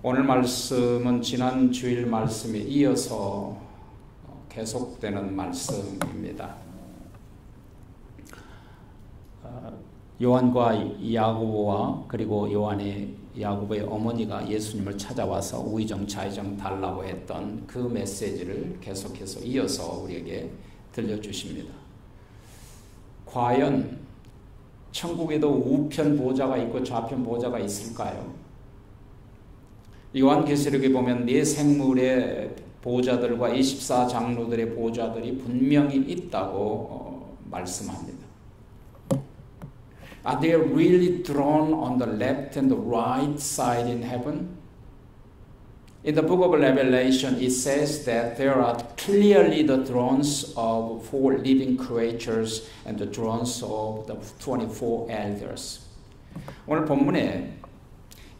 오늘 말씀은 지난 주일 말씀에 이어서 계속되는 말씀입니다. 요한과 야고보와 그리고 야고보의 어머니가 예수님을 찾아와서 우의정 좌의정 달라고 했던 그 메시지를 계속해서 이어서 우리에게 들려주십니다. 과연 천국에도 우편 보좌가 있고 좌편 보좌가 있을까요? 요한계시록에 보면 네 생물의 보좌들과 24장로들의 보좌들이 분명히 있다고 말씀합니다. Are they really drawn on the left and the right side in heaven? In the book of Revelation, it says that there are clearly the thrones of 4 living creatures and the thrones of the 24 elders. 오늘 본문에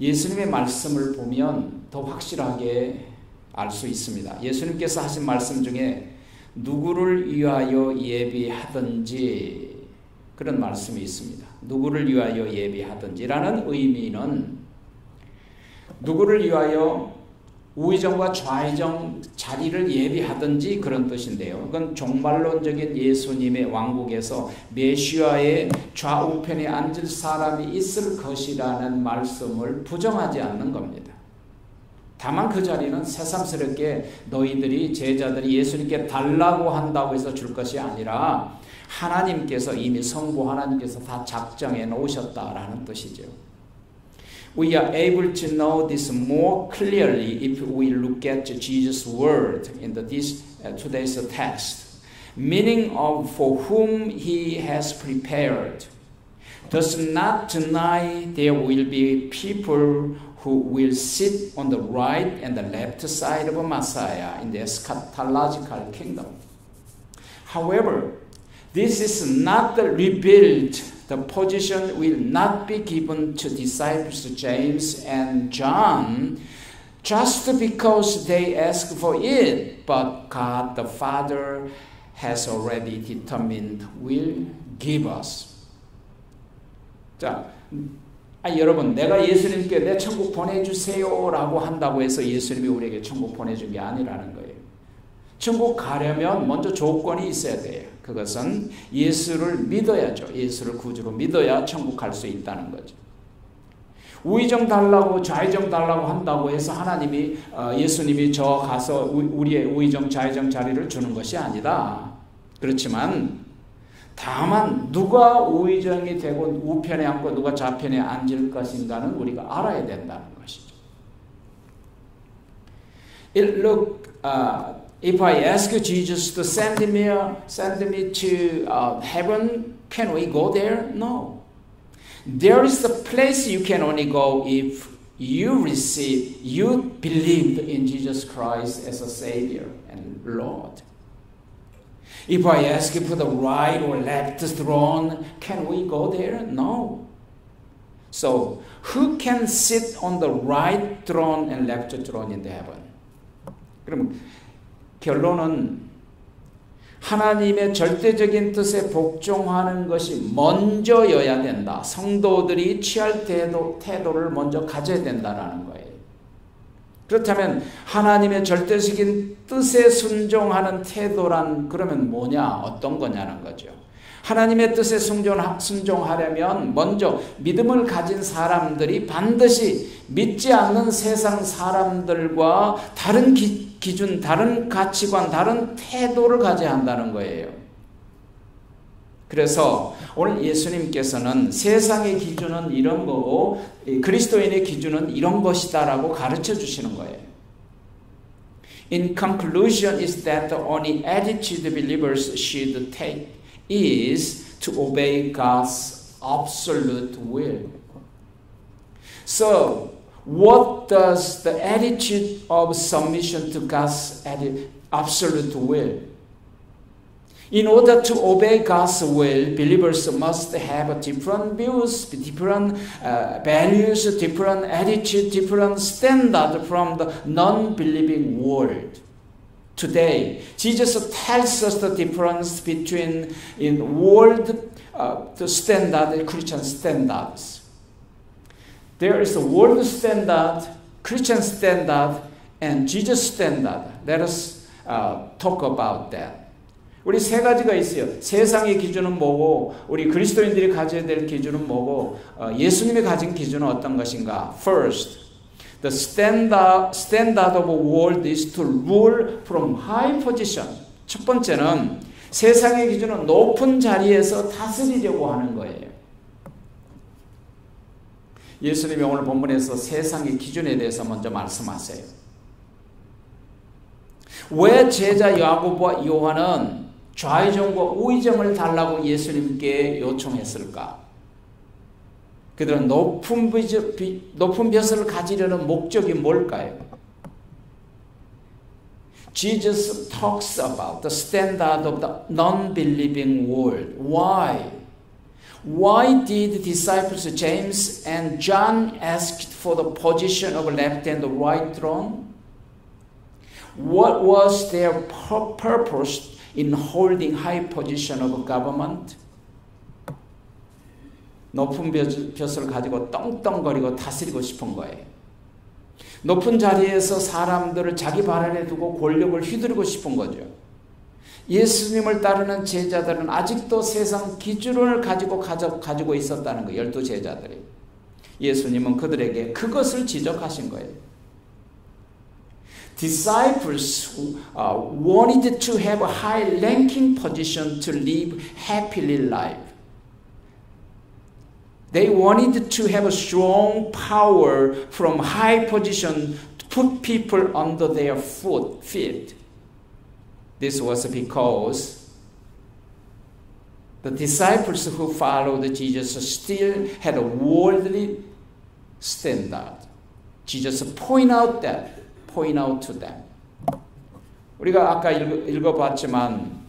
예수님의 말씀을 보면 더 확실하게 알 수 있습니다. 예수님께서 하신 말씀 중에 누구를 위하여 예비하든지 그런 말씀이 있습니다. 누구를 위하여 예비하든지라는 의미는 누구를 위하여 우의정과 좌의정 자리를 예비하든지 그런 뜻인데요. 그건 종말론적인 예수님의 왕국에서 메시아의 좌우편에 앉을 사람이 있을 것이라는 말씀을 부정하지 않는 겁니다. 다만 그 자리는 새삼스럽게 너희들이 제자들이 예수님께 달라고 한다고 해서 줄 것이 아니라 하나님께서 이미 성부 하나님께서 다 작정해 놓으셨다라는 뜻이죠. We are able to know this more clearly if we look at Jesus' word in today's text. Meaning of for whom he has prepared does not deny there will be people who will sit on the right and the left side of Messiah in the eschatological kingdom. However, this is not revealed. The position will not be given to disciples James and John just because they ask for it, but God the Father has already determined will give us. 자, 여러분, 내가 예수님께 내 천국 보내주세요라고 한다고 해서 예수님이 우리에게 천국 보내준 게 아니라는 거예요. 천국 가려면 먼저 조건이 있어야 돼요. 그것은 예수를 믿어야죠. 예수를 구주로 믿어야 천국 갈 수 있다는 거죠. 우의정 달라고 좌의정 달라고 한다고 해서 예수님이 저 가서 우리의 우의정 좌의정 자리를 주는 것이 아니다. 그렇지만 다만 누가 우의정이 되고 우편에 앉고 누가 좌편에 앉을 것인가는 우리가 알아야 된다는 것이죠. If I ask Jesus to send me to heaven, can we go there? No. There is a place you can only go if you believed in Jesus Christ as a Savior and Lord. If I ask for the right or left throne, can we go there? No. So, who can sit on the right throne and left throne in the heaven? 그럼 결론은 하나님의 절대적인 뜻에 복종하는 것이 먼저여야 된다. 성도들이 취할 태도를 먼저 가져야 된다는 거예요. 그렇다면 하나님의 절대적인 뜻에 순종하는 태도란 그러면 뭐냐? 어떤 거냐는 거죠. 하나님의 뜻에 순종하려면 먼저 믿음을 가진 사람들이 반드시 믿지 않는 세상 사람들과 다른 기준, 다른 가치관, 다른 태도를 가져야 한다는 거예요. 그래서 오늘 예수님께서는 세상의 기준은 이런 거고 그리스도인의 기준은 이런 것이다라고 가르쳐 주시는 거예요. In conclusion is that the only attitude believers should take is to obey God's absolute will. So, what does the attitude of submission to God's absolute will? In order to obey God's will, believers must have different views, different values, different attitude, different standard from the non-believing world. Today, Jesus tells us the difference between world the standard and Christian standards. There is a world standard Christian standard and Jesus standard. Let us talk about that. 우리 세 가지가 있어요. 세상의 기준은 뭐고, 우리 그리스도인들이 가져야 될 기준은 뭐고, 예수님이 가진 기준은 어떤 것인가? First, the standard of a world is to rule from high position. 첫 번째는 세상의 기준은 높은 자리에서 다스리려고 하는 거예요. 예수님이 오늘 본문에서 세상의 기준에 대해서 먼저 말씀하세요. 왜 제자 야고보와 요한은 좌의정과 우의정을 달라고 예수님께 요청했을까? 그들은 높은 벼슬을 가지려는 목적이 뭘까요? Jesus talks about the standard of the non-believing world. Why? Why did disciples James and John ask for the position of left and right throne? What was their purpose in holding high position of government? 높은 벼슬을 가지고 떵떵거리고 다스리고 싶은 거예요. 높은 자리에서 사람들을 자기 발 아래 두고 권력을 휘두르고 싶은 거죠. 예수님을 따르는 제자들은 아직도 세상 기준을 가지고 있었다는 거예요. 12 제자들이. 예수님은 그들에게 그것을 지적하신 거예요. Disciples wanted to have a high-ranking position to live happily life. They wanted to have a strong power from high position to put people under their feet. This was because the disciples who followed Jesus still had a worldly standard. Jesus point out to them. 우리가 아까 읽어봤지만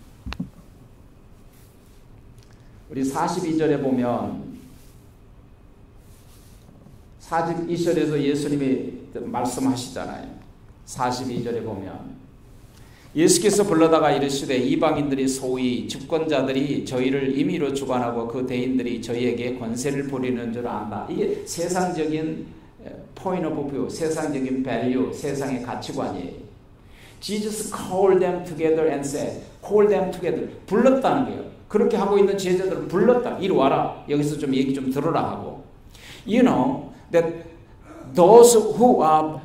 우리 42절에 보면 42절에서 예수님이 말씀하시잖아요. 42절에 보면 예수께서 불러다가 이르시되 이방인들이 소위 집권자들이 저희를 임의로 주관하고 그 대인들이 저희에게 권세를 부리는 줄 안다. 이게 세상적인 point of view, 세상적인 value, 세상의 가치관이에요. Jesus called them together and said, call them together. 불렀다는 거예요. 그렇게 하고 있는 제자들을 불렀다. 이리 와라. 여기서 좀 얘기 좀 들어라 하고. You know that those who are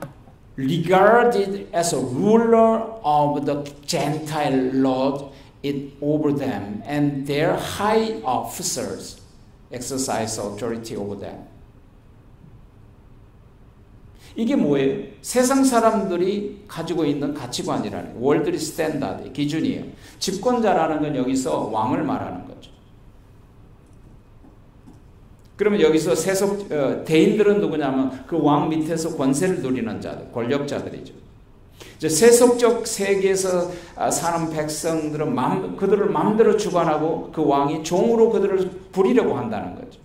regarded as a ruler of the Gentile lord it over them, and their high officers exercise authority over them. 이게 뭐예요? 세상 사람들이 가지고 있는 가치관이라는 거예요. 월드리 스탠다드, 기준이에요. 집권자라는 건 여기서 왕을 말하는 거죠. 그러면 여기서 대인들은 누구냐면 그 왕 밑에서 권세를 누리는 자들, 권력자들이죠. 이제 세속적 세계에서 사는 백성들은 그들을 마음대로 주관하고 그 왕이 종으로 그들을 부리려고 한다는 거죠.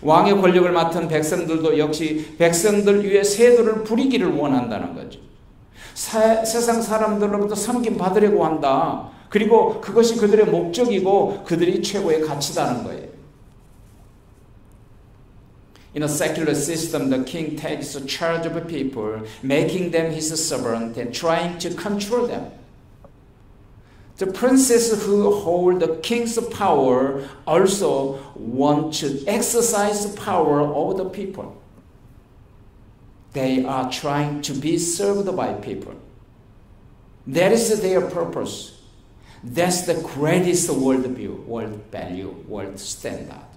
왕의 권력을 맡은 백성들도 역시 백성들 위에 세도를 부리기를 원한다는 거죠. 세상 사람들로부터 섬김 받으려고 한다. 그리고 그것이 그들의 목적이고 그들이 최고의 가치다는 거예요. In a secular system, the king takes charge of people, making them his servant and trying to control them. The princes who hold the king's power also want to exercise power over the people. They are trying to be served by people. That is their purpose. That's the greatest world view, world value, world standard.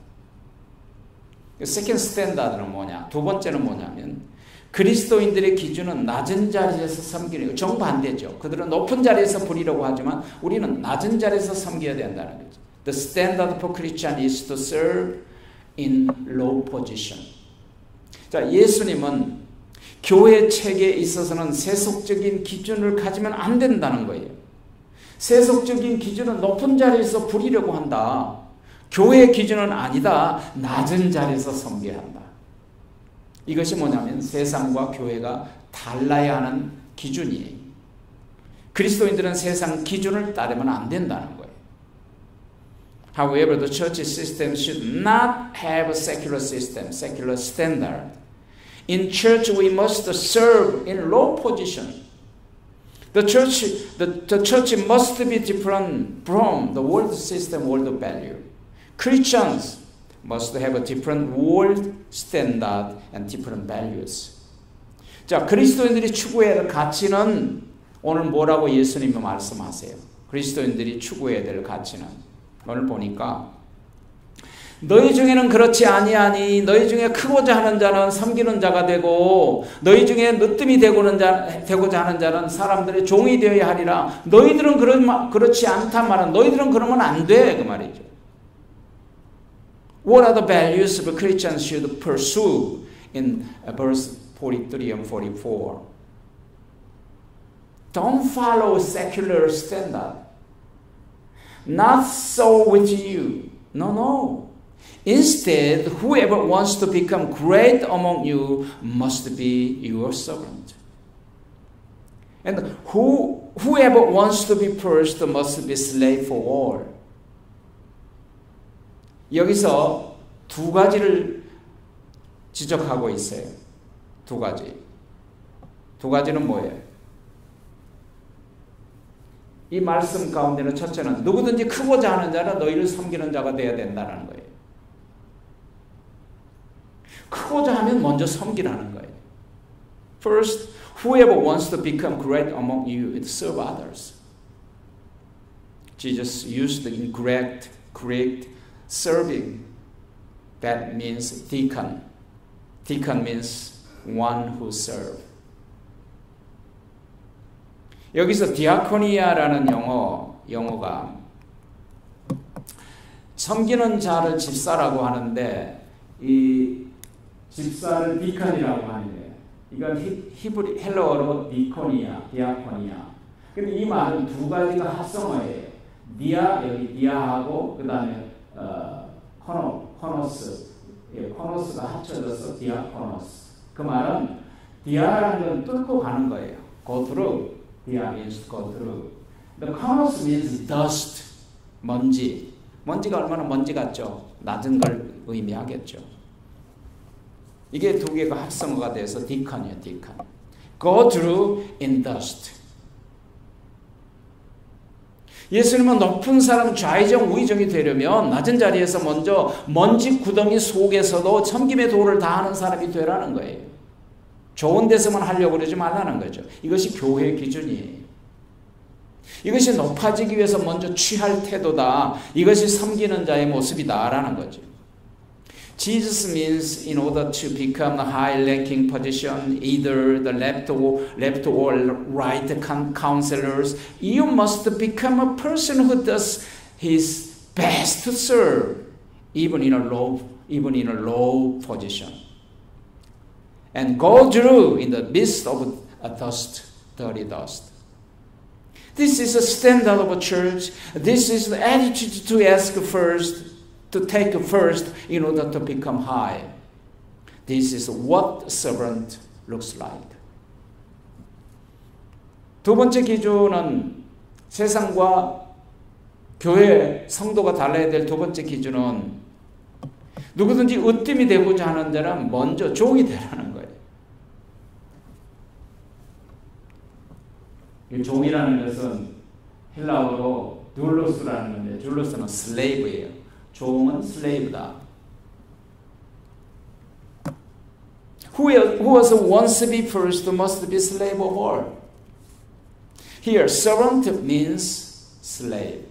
세컨드 스탠다드는 뭐냐? 두 번째는 뭐냐면 그리스도인들의 기준은 낮은 자리에서 섬기는 거. 정반대죠. 그들은 높은 자리에서 부리려고 하지만 우리는 낮은 자리에서 섬겨야 된다는 거죠. The standard for Christian is to serve in low position. 자, 예수님은 교회 체계에 있어서는 세속적인 기준을 가지면 안 된다는 거예요. 세속적인 기준은 높은 자리에서 부리려고 한다. 교회의 기준은 아니다. 낮은 자리에서 섬겨야 한다. 이것이 뭐냐면 세상과 교회가 달라야 하는 기준이에요. 그리스도인들은 세상 기준을 따르면 안 된다는 거예요. However, the church system should not have a secular system, secular standard. In church, we must serve in low position. The church must be different from the world system, world value. Christians must have a different world standard and different values. 자, 그리스도인들이 추구해야 될 가치는 오늘 뭐라고 예수님이 말씀하세요? 그리스도인들이 추구해야 될 가치는 오늘 보니까 너희 중에는 그렇지 아니하니 너희 중에 크고자 하는 자는 섬기는 자가 되고 너희 중에 늦뜸이 되고자 하는 자는 사람들의 종이 되어야 하리라. 너희들은 그렇지 않단 말은 너희들은 그러면 안 돼 그 말이죠. What are the values of Christians should pursue in verse 43 and 44? Don't follow secular standard. Not so with you. No. Instead, whoever wants to become great among you must be your servant. And whoever wants to be first must be slave for all. 여기서 두 가지를 지적하고 있어요. 두 가지. 두 가지는 뭐예요? 이 말씀 가운데는 첫째는 누구든지 크고자 하는 자는 너희를 섬기는 자가 되어야 된다는 거예요. 크고자 하면 먼저 섬기라는 거예요. First, whoever wants to become great among you is serve others. Jesus used the incorrect serving. That means deacon. Deacon means one who serve. 여기서 디아코니아라는 영어가 섬기는 자를 집사라고 하는데 이 집사를 디컨이라고 하는데 이건 헬러어로 디아코니아. 근데 이 말은 두 가지가 합성어예요. 여기 디아하고 그 다음에 코노스가 합쳐져서 디아코노스. 그 말은 디아라는 건 뚫고 가는 거예요. Go through. Dia means go through. The conos means dust. 먼지가 얼마나 먼지 같죠? 낮은 걸 의미하겠죠. 이게 두 개가 합성어가 돼서 디컨이에요. 디컨. Go through in dust. 예수님은 높은 사람 좌의정 우의정이 되려면 낮은 자리에서 먼저 먼지 구덩이 속에서도 섬김의 도를 다하는 사람이 되라는 거예요. 좋은 데서만 하려고 그러지 말라는 거죠. 이것이 교회의 기준이에요. 이것이 높아지기 위해서 먼저 취할 태도다. 이것이 섬기는 자의 모습이다라는 거죠. Jesus means in order to become a high-ranking position, either the left or right counselors, you must become a person who does his best to serve, even in a low position, and go through in the midst of a dirty dust. This is the standard of a church. This is the attitude to ask first. To take first in order to become high. This is what servant looks like. 두 번째 기준은 세상과 교회 성도가 달라야 될 두 번째 기준은 누구든지 으뜸이 되고자 하는 자는 먼저 종이 되라는 거예요. 이 종이라는 것은 헬라어로 둘로스라는 건데 둘로스는 슬레이브예요. 종은 슬레이브다. Whoever wants to be first must be slave of all. Here, servant means slave.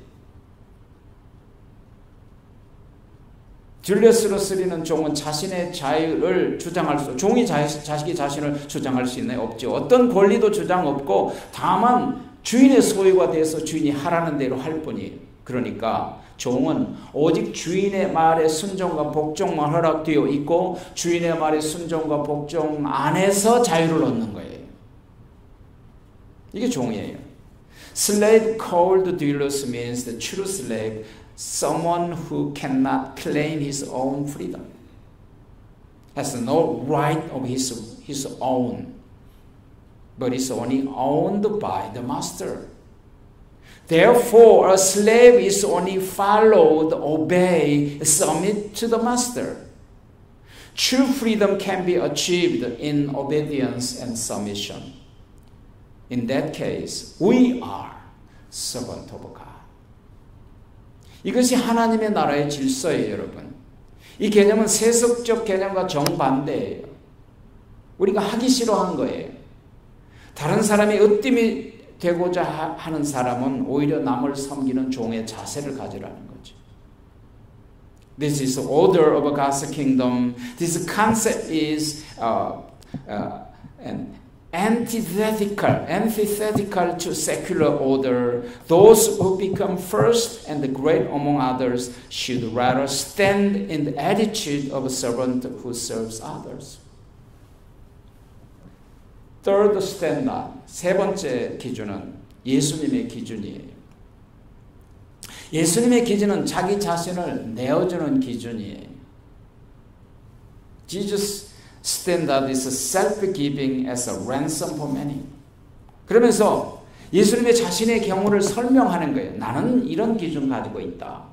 줄리어스로 쓰리는 종은 자신의 자유를 주장할 수, 종이 자식이 자신을 주장할 수 있나요? 없죠. 어떤 권리도 주장 없고 다만 주인의 소유가 돼서 주인이 하라는 대로 할 뿐이에요. 그러니까 종은 오직 주인의 말에 순종과 복종만 허락되어 있고 주인의 말에 순종과 복종 안에서 자유를 얻는 거예요. 이게 종이에요. Slave called doulos means the true slave, someone who cannot claim his own freedom, has no right of his own, but is only owned by the master. Therefore, a slave is only followed, obey, submit to the master. True freedom can be achieved in obedience and submission. In that case, we are servant of God. 이것이 하나님의 나라의 질서예요, 여러분. 이 개념은 세속적 개념과 정반대예요. 우리가 하기 싫어한 거예요. 다른 사람이 으뜸이 되고자 하는 사람은 오히려 남을 섬기는 종의 자세를 가지라는 거죠. This is the order of God's kingdom. This concept is an antithetical to secular order. Those who become first and the great among others should rather stand in the attitude of a servant who serves others. Third standard, 세 번째 기준은 예수님의 기준이에요. 예수님의 기준은 자기 자신을 내어주는 기준이에요. Jesus' standard is self-giving as a ransom for many. 그러면서 예수님의 자신의 경우를 설명하는 거예요. 나는 이런 기준 가지고 있다.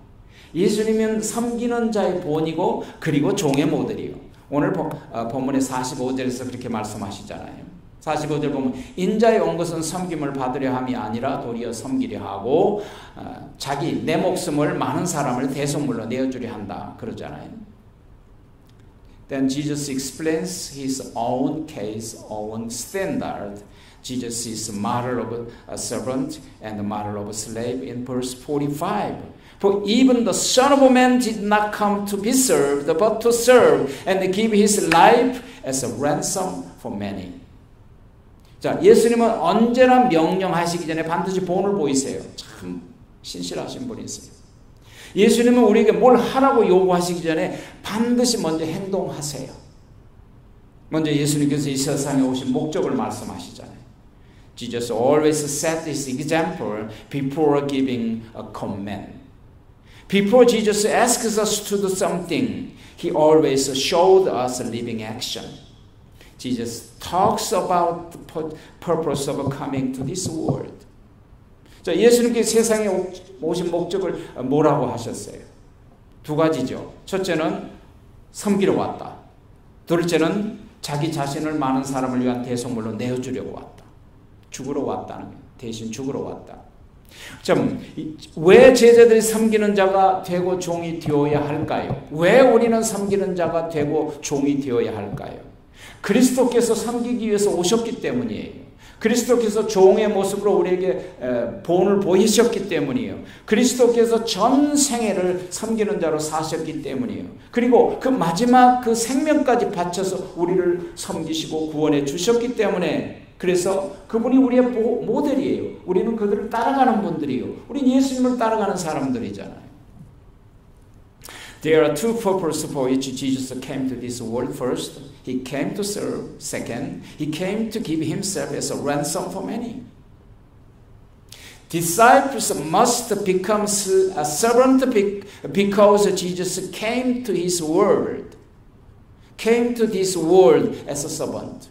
예수님은 섬기는 자의 본이고 그리고 종의 모델이요. 오늘 본문의 45절에서 그렇게 말씀하시잖아요. 45절 보면 인자에 온 것은 섬김을 받으려 함이 아니라 도리어 섬기려 하고 자기 내 목숨을 많은 사람을 대속물로 내어주려 한다 그러잖아요. Then Jesus explains his own case, own standard. Jesus is the model of a servant and the model of a slave in verse 45. For even the Son of Man did not come to be served, but to serve and give his life as a ransom for many. 자, 예수님은 언제나 명령하시기 전에 반드시 본을 보이세요. 참 신실하신 분이세요. 예수님은 우리에게 뭘 하라고 요구하시기 전에 반드시 먼저 행동하세요. 먼저 예수님께서 이 세상에 오신 목적을 말씀하시잖아요. Jesus always set this example before giving a command. Before Jesus asks us to do something, he always showed us a living action. Jesus talks about the purpose of coming to this world. 자, 예수님께서 세상에 오신 목적을 뭐라고 하셨어요? 두 가지죠. 첫째는 섬기러 왔다. 둘째는 자기 자신을 많은 사람을 위한 대속물로 내어주려고 왔다. 죽으러 왔다는 거예요. 대신 죽으러 왔다. 참, 왜 제자들이 섬기는 자가 되고 종이 되어야 할까요? 왜 우리는 섬기는 자가 되고 종이 되어야 할까요? 그리스도께서 섬기기 위해서 오셨기 때문이에요. 그리스도께서 종의 모습으로 우리에게 본을 보이셨기 때문이에요. 그리스도께서 전 생애를 섬기는 자로 사셨기 때문이에요. 그리고 그 마지막 그 생명까지 바쳐서 우리를 섬기시고 구원해 주셨기 때문에 그래서 그분이 우리의 모델이에요. 우리는 그들을 따라가는 분들이에요. 우리는 예수님을 따라가는 사람들이잖아요. There are two purposes for which Jesus came to this world. First, he came to serve. Second, he came to give himself as a ransom for many. Disciples must become a servant because Jesus came to his world, came to this world as a servant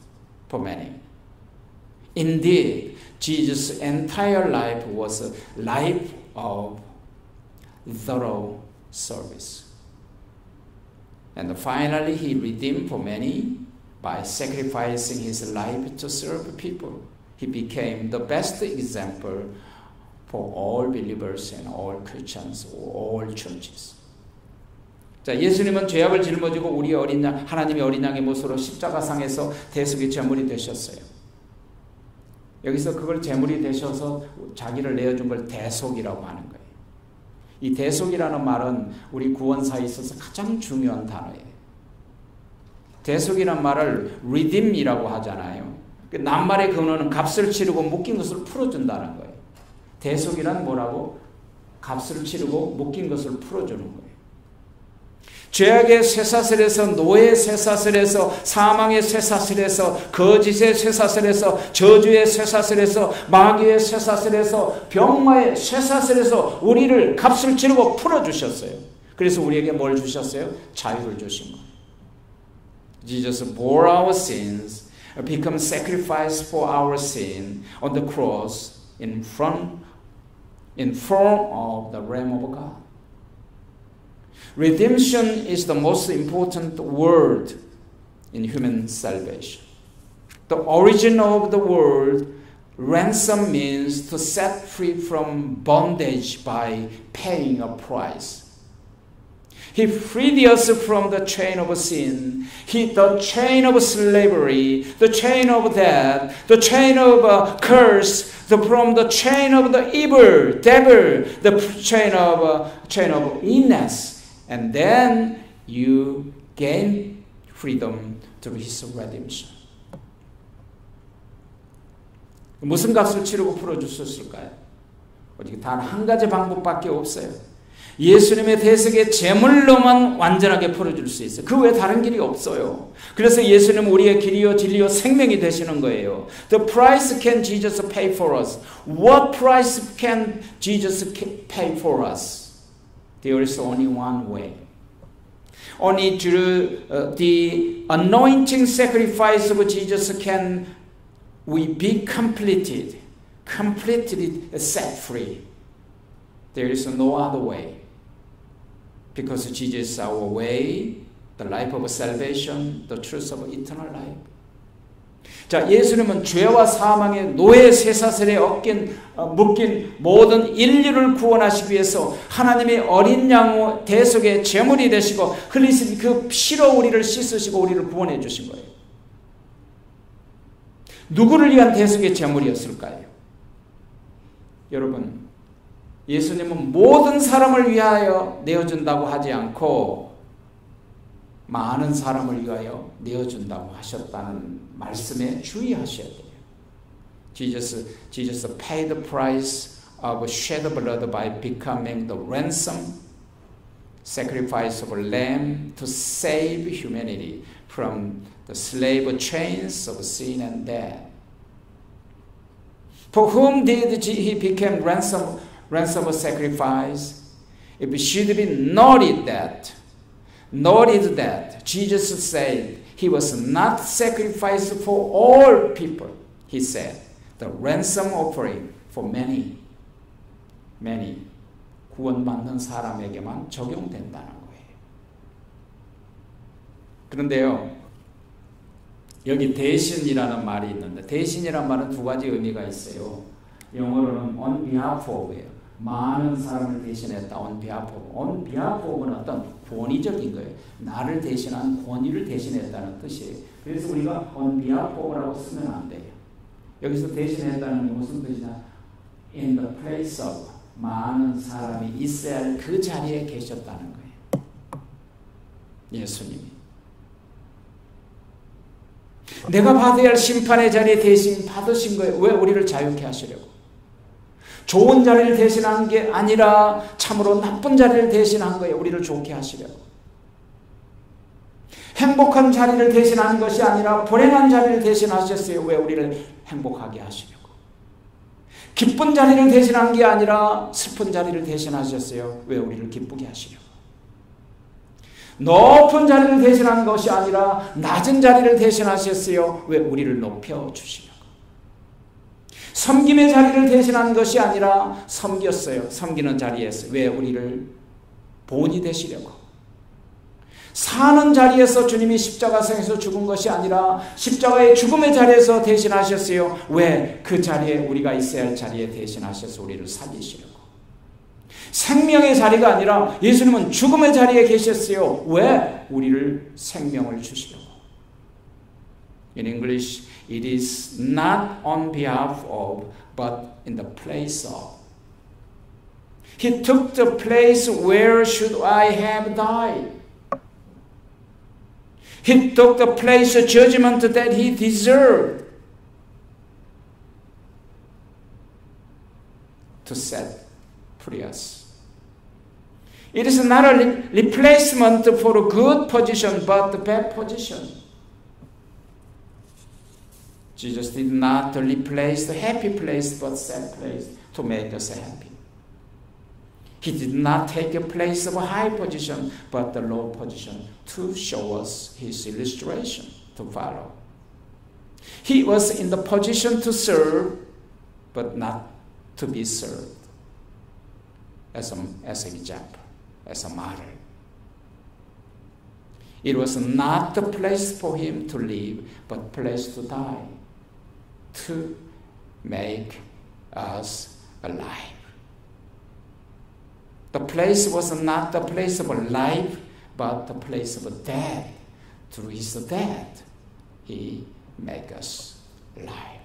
for many. Indeed, Jesus' entire life was a life of thorough service. And finally, he redeemed for many by sacrificing his life to serve people. He became the best example for all believers and all Christians, all churches. 자, 예수님은 죄악을 짊어지고 우리의 어린 양, 하나님의 어린 양의 모습으로 십자가상에서 대속의 제물이 되셨어요. 여기서 그걸 제물이 되셔서 자기를 내어준 걸 대속이라고 하는 거예요. 이 대속이라는 말은 우리 구원사에 있어서 가장 중요한 단어예요. 대속이라는 말을 redeem이라고 하잖아요. 낱말의 근원은 값을 치르고 묶인 것을 풀어준다는 거예요. 대속이란 뭐라고? 값을 치르고 묶인 것을 풀어주는 거예요. 죄악의 쇠사슬에서, 노예의 쇠사슬에서, 사망의 쇠사슬에서, 거짓의 쇠사슬에서, 저주의 쇠사슬에서, 마귀의 쇠사슬에서, 병마의 쇠사슬에서 우리를 값을 치르고 풀어주셨어요. 그래서 우리에게 뭘 주셨어요? 자유를 주신 거예요. Jesus bore our sins, become sacrifice for our sin on the cross in form of the Lamb of God. Redemption is the most important word in human salvation. The origin of the word ransom means to set free from bondage by paying a price. He freed us from the chain of sin, the chain of slavery, the chain of death, the chain of curse, from the chain of the evil, devil, the chain of illness. And then you gain freedom through His redemption. 무슨 값을 치르고 풀어주셨을까요? 오직 단 한 가지 방법밖에 없어요. 예수님의 대속의 제물로만 완전하게 풀어줄 수 있어요. 그 외에 다른 길이 없어요. 그래서 예수님은 우리의 길이요 진리요 생명이 되시는 거예요. The price can Jesus pay for us? What price can Jesus pay for us? There is only one way. Only through the anointing sacrifice of Jesus can we be completely set free. There is no other way. Because Jesus is our way, the life of salvation, the truth of eternal life. 자, 예수님은 죄와 사망의 노예 쇠사슬에 묶인 모든 인류를 구원하시기 위해서 하나님의 어린 양 대속의 제물이 되시고 흘리신 그 피로 우리를 씻으시고 우리를 구원해 주신 거예요. 누구를 위한 대속의 제물이었을까요? 여러분, 예수님은 모든 사람을 위하여 내어준다고 하지 않고 많은 사람을 위하여 내어준다고 하셨다는 말씀에 주의하셔야 돼요. Jesus paid the price of shed blood by becoming the ransom, sacrifice of a lamb to save humanity from the slave chains of sin and death. For whom did He become ransom sacrifice? If it should be noted that Jesus said He was not sacrificed for all people. He said the ransom offering for many 구원받는 사람에게만 적용된다는 거예요. 그런데요, 여기 대신이라는 말이 있는데 대신이라는 말은 두 가지 의미가 있어요. 영어로는 on behalf of예요. 많은 사람을 대신했다. on behalf of. on behalf of는 어떤 권위적인 거예요. 나를 대신한 권위를 대신했다는 뜻이에요. 그래서 우리가 on behalf of라고 쓰면 안 돼요. 여기서 대신했다는 게 무슨 뜻이냐? in the place of. 많은 사람이 있어야 할 그 자리에 계셨다는 거예요. 예수님이. 내가 받아야 할 심판의 자리에 대신 받으신 거예요. 왜? 우리를 자유케 하시려고. 좋은 자리를 대신한 게 아니라 참으로 나쁜 자리를 대신한 거예요. 우리를 좋게 하시려고. 행복한 자리를 대신한 것이 아니라 불행한 자리를 대신하셨어요. 왜? 우리를 행복하게 하시려고. 기쁜 자리를 대신한 게 아니라 슬픈 자리를 대신하셨어요. 왜? 우리를 기쁘게 하시려고. 높은 자리를 대신한 것이 아니라 낮은 자리를 대신하셨어요. 왜? 우리를 높여주시려고. 섬김의 자리를 대신한 것이 아니라 섬겼어요. 섬기는 자리에서. 왜? 우리를 본이 되시려고. 사는 자리에서 주님이 십자가상에서 죽은 것이 아니라 십자가의 죽음의 자리에서 대신하셨어요. 왜? 그 자리에 우리가 있어야 할 자리에 대신하셔서 우리를 살리시려고. 생명의 자리가 아니라 예수님은 죽음의 자리에 계셨어요. 왜? 우리를 생명을 주시려고. In English, it is not on behalf of, but in the place of. He took the place where should I have died. He took the place of judgment that He deserved to set free us. It is not a replacement for a good position, but the bad position. Jesus did not replace the happy place, but sad place to make us happy. He did not take a place of a high position, but the low position to show us His illustration to follow. He was in the position to serve, but not to be served. As an example, as a model. It was not the place for him to live, but place to die, to make us alive. The place was not the place of life, but the place of death. Through his death, he made us alive.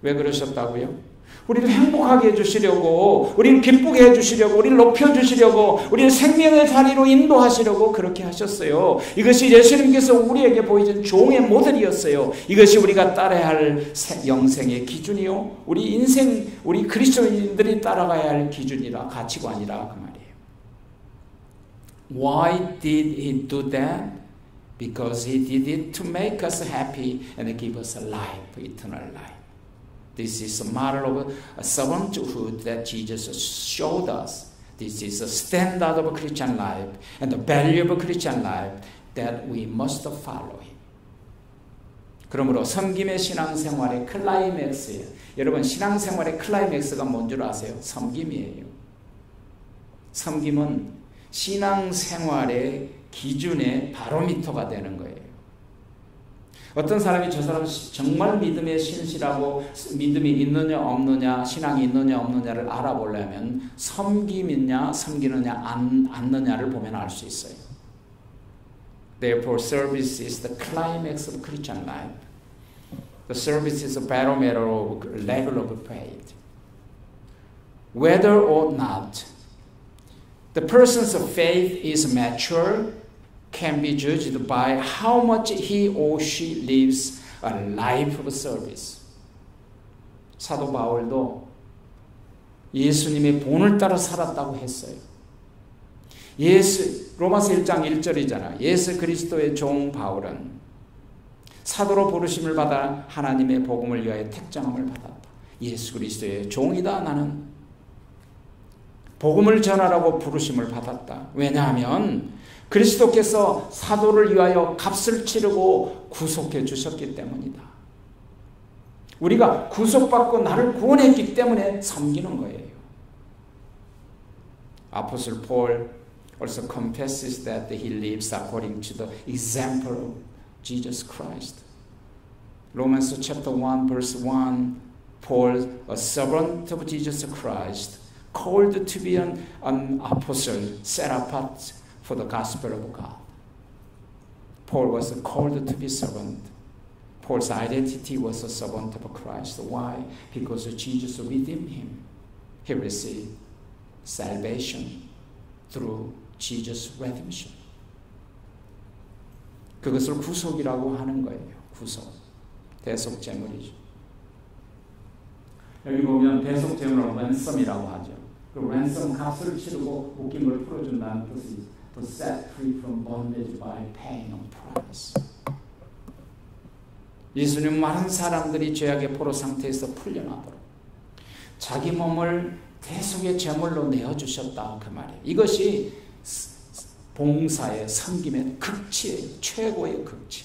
왜 그러셨다고요? 우리를 행복하게 해주시려고, 우리를 기쁘게 해주시려고, 우리를 높여주시려고, 우리를 생명의 자리로 인도하시려고 그렇게 하셨어요. 이것이 예수님께서 우리에게 보여준 종의 모델이었어요. 이것이 우리가 따라야 할 영생의 기준이요, 우리 인생, 우리 그리스도인들이 따라가야 할 기준이라, 가치관이라 그 말이에요. Why did he do that? Because he did it to make us happy and give us a life, eternal life. This is a model of a servanthood that Jesus showed us. This is a standard of a Christian life and the value of a Christian life that we must follow him. 그러므로 섬김의 신앙생활의 클라이맥스예요. 여러분, 신앙생활의 클라이맥스가 뭔 줄 아세요? 섬김이에요. 섬김은 신앙생활의 기준의 바로미터가 되는 거예요. 어떤 사람이 저 사람 정말 믿음에 신실하고 믿음이 있느냐 없느냐, 신앙이 있느냐 없느냐를 알아보려면 섬김이냐 섬기느냐 않느냐를 보면 알 수 있어요. Therefore, service is the climax of Christian life. The service is a barometer of level of faith. Whether or not the person's faith is mature can be judged by how much he or she lives a life of service. 사도 바울도 예수님의 본을 따라 살았다고 했어요. 로마서 1장 1절이잖아. 예수 그리스도의 종 바울은 사도로 부르심을 받아 하나님의 복음을 위하여 택정함을 받았다. 예수 그리스도의 종이다. 나는 복음을 전하라고 부르심을 받았다. 왜냐하면 그리스도께서 사도를 위하여 값을 치르고 구속해 주셨기 때문이다. 우리가 구속받고 나를 구원했기 때문에 섬기는 거예요. Apostle Paul also confesses that he lives according to the example of Jesus Christ. Romans chapter 1 verse 1, Paul, a servant of Jesus Christ, called to be an apostle, set apart for the gospel of God. Paul was called to be a servant. Paul's identity was a servant of Christ. Why? Because Jesus redeemed him. He received salvation through Jesus' redemption. 그것을 구속이라고 하는 거예요. 구속. 대속제물이죠. 여기 보면 대속제물을 랜섬이라고 하죠. 그 랜섬 값을 치르고 묶임을 풀어준다는 뜻이 to set free from bondage by paying a price. 예수님 많은 사람들이 죄악의 포로 상태에서 풀려나도록 자기 몸을 대속의 제물로 내어주셨다 그 말이에요. 이것이 봉사의 섬김의 극치예요. 최고의 극치.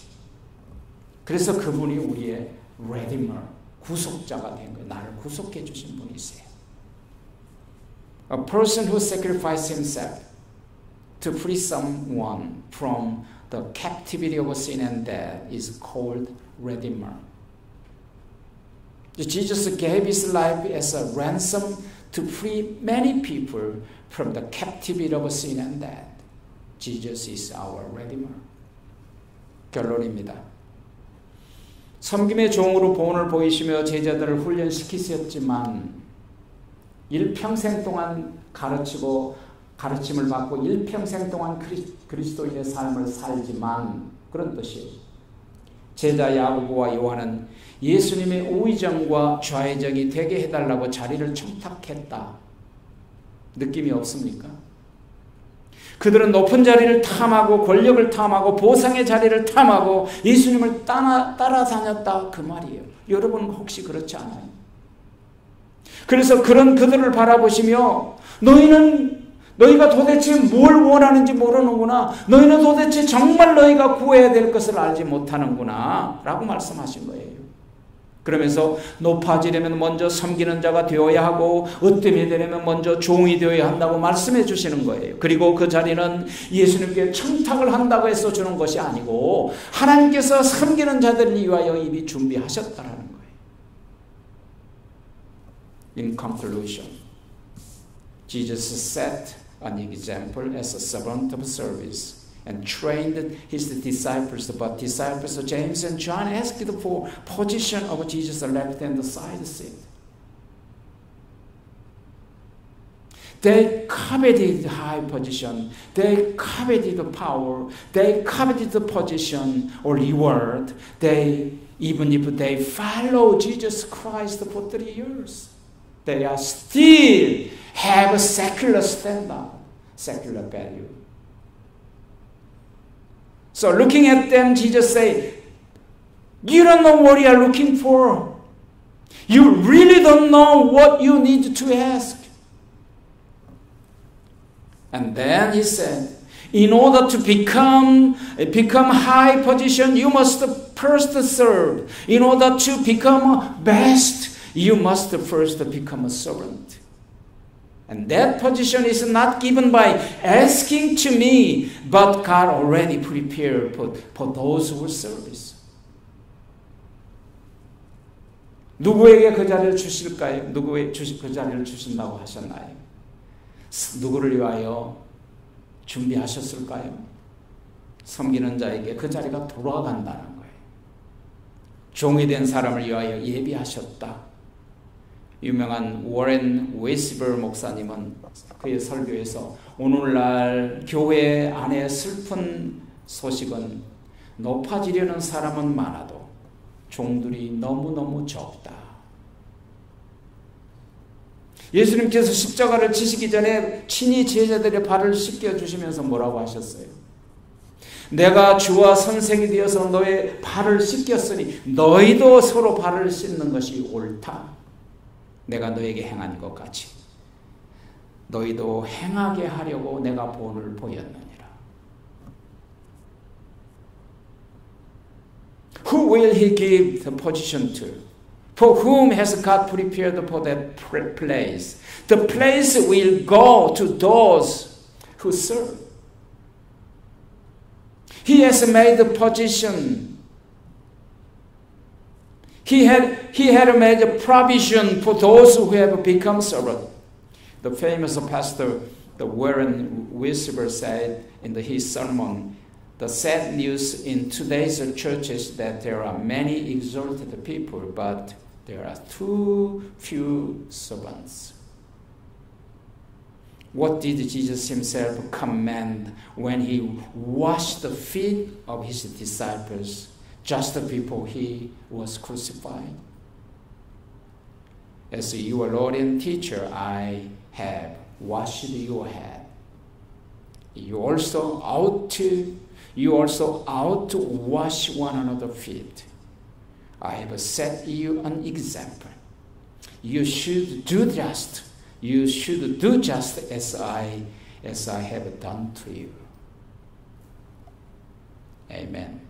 그래서 그분이 우리의 Redeemer, 구속자가 된 거예요. 나를 구속해 주신 분이세요. A person who sacrificed himself to free someone from the captivity of sin and death is called Redeemer. Jesus gave his life as a ransom to free many people from the captivity of sin and death. Jesus is our Redeemer. 결론입니다. 섬김의 종으로 본을 보이시며 제자들을 훈련시키셨지만 일평생 동안 가르침을 받고 일평생 동안 그리스도인의 삶을 살지만 그런 뜻이에요. 제자 야고보와 요한은 예수님의 우의정과 좌의정이 되게 해달라고 자리를 청탁했다. 느낌이 없습니까? 그들은 높은 자리를 탐하고 권력을 탐하고 보상의 자리를 탐하고 예수님을 따라다녔다 그 말이에요. 여러분 혹시 그렇지 않아요? 그래서 그런 그들을 바라보시며 너희가 도대체 뭘 원하는지 모르는구나. 너희는 도대체 정말 너희가 구해야 될 것을 알지 못하는구나 라고 말씀하신 거예요. 그러면서 높아지려면 먼저 섬기는 자가 되어야 하고 으뜸이 되려면 먼저 종이 되어야 한다고 말씀해 주시는 거예요. 그리고 그 자리는 예수님께 청탁을 한다고 해서 주는 것이 아니고 하나님께서 섬기는 자들을 위하여 이미 준비하셨다라는 거예요. In conclusion, Jesus set an example as a servant of service and trained his disciples, but disciples James and John asked for position of Jesus' left hand side seat. They coveted high position, they coveted power, they coveted the position or reward. Even if they follow Jesus Christ for 3 years, they are still have a secular standard, secular value. So looking at them, Jesus said, you don't know what you are looking for. You really don't know what you need to ask. And then he said, in order to become high position, you must first serve. In order to become best, you must first become a servant. And that position is not given by asking to me, but God already prepared for those who service. 누구에게 그 자리를 주실까요? 누구에게 그 자리를 주신다고 하셨나요? 누구를 위하여 준비하셨을까요? 섬기는 자에게 그 자리가 돌아간다는 거예요. 종이 된 사람을 위하여 예비하셨다. 유명한 워렌 웨스버 목사님은 그의 설교에서 오늘날 교회 안에 슬픈 소식은 높아지려는 사람은 많아도 종들이 너무너무 적다. 예수님께서 십자가를 지시기 전에 친히 제자들의 발을 씻겨주시면서 뭐라고 하셨어요? 내가 주와 선생이 되어서 너의 발을 씻겼으니 너희도 서로 발을 씻는 것이 옳다. 내가 너에게 행한 것 같이 너희도 행하게 하려고 내가 본을 보였느니라. Who will he give the position to? For whom has God prepared for that place? The place will go to those who serve. He has made the position. He had made a provision for those who have become servants. The famous pastor, the Warren Wiersbe, said in his sermon, the sad news in today's church is that there are many exalted people, but there are too few servants. What did Jesus himself command when he washed the feet of his disciples just before he was crucified? As your Lord and teacher, I have washed your head. You also ought to wash one another's feet. I have set you an example. You should do just as I have done to you. Amen.